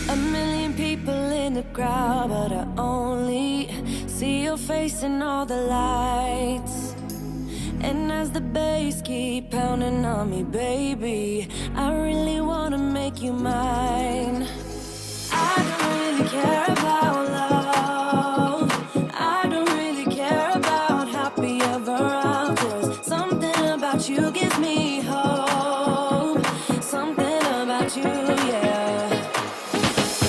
A million people in the crowd, but I only see your face in all the lights. And as the bass keep pounding on me, baby, I really wanna make you mine. I don't really care about love. I don't really care about happy ever after. Something about you gives me hope. Something about you, yeah.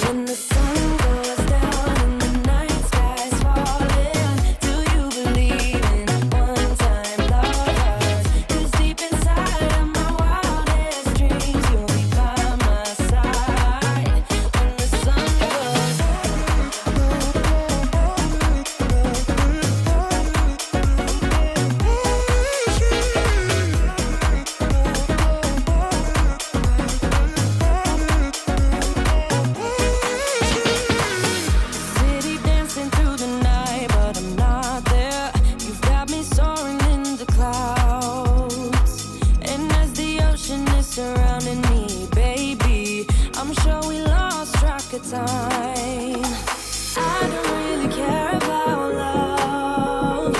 When the sun goes down and the night sky's falling, do you believe in one-time lovers? 'Cause deep inside of my wildest dreams, you'll be by my side. When the sun goes city dancing through the night, but I'm not there. You've got me soaring in the clouds. And as the ocean is surrounding me, baby, I'm sure we lost track of time. I don't really care about love.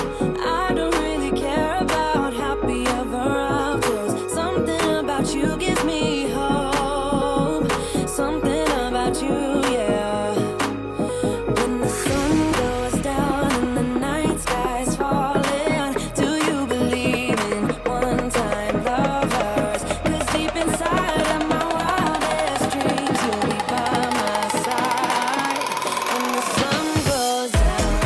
I don't really care about happy ever afters. Something about you gives me hope. Something about you, yeah. When the sun goes down and the night sky's falling, do you believe in one-time lovers? 'Cause deep inside of my wildest dreams, you'll be by my side. When the sun goes down.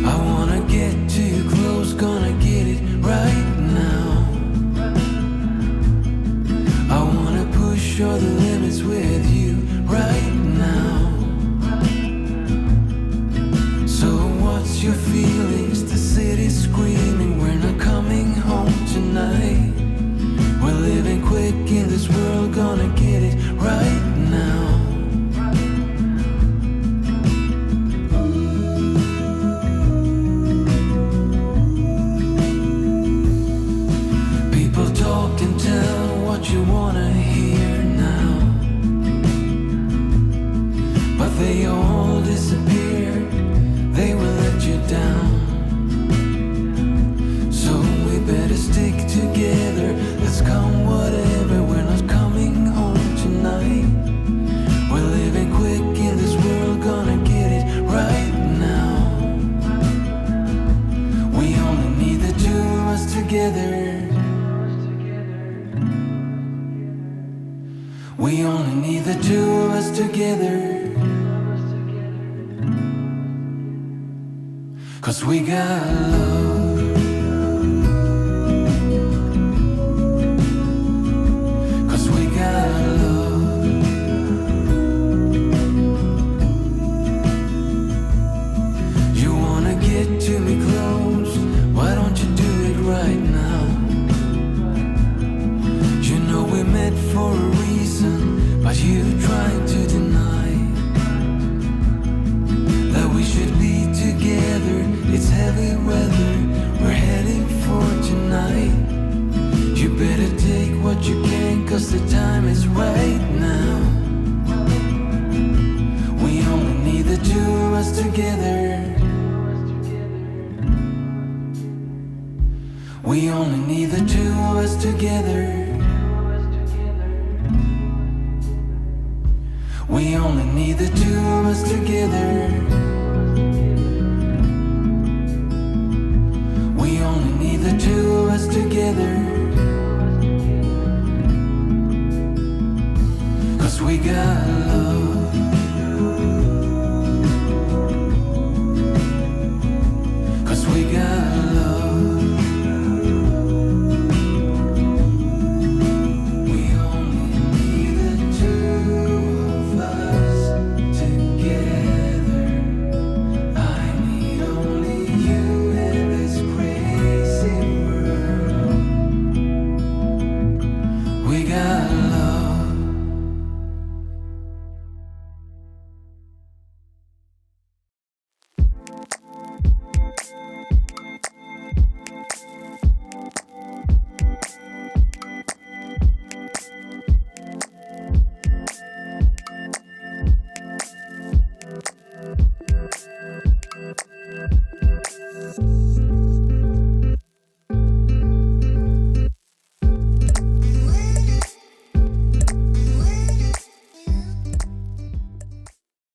I wanna get too close, gonna get it right now. I wanna push all the limits with you right now. So what's your feelings? The city's screaming, we're not coming home tonight. We're living quick in this world, gonna get it right now. People talk and tell what you wanna hear now, but they all disappear, they will let you down. So we better stick together, let's come whatever, we're not coming home tonight. We're living quick in this world, gonna get it right now. We only need the two of us together. We only need the two of us together. 'Cause we got love. 'Cause we got love. You wanna get to me close, why don't you do it right now? You know we met for a reason, but you trying to deny that we should be together. It's heavy weather we're heading for tonight. You better take what you can, 'cause the time is right now. We only need the two of us together. We only need the two of us together. We only need the two of us together.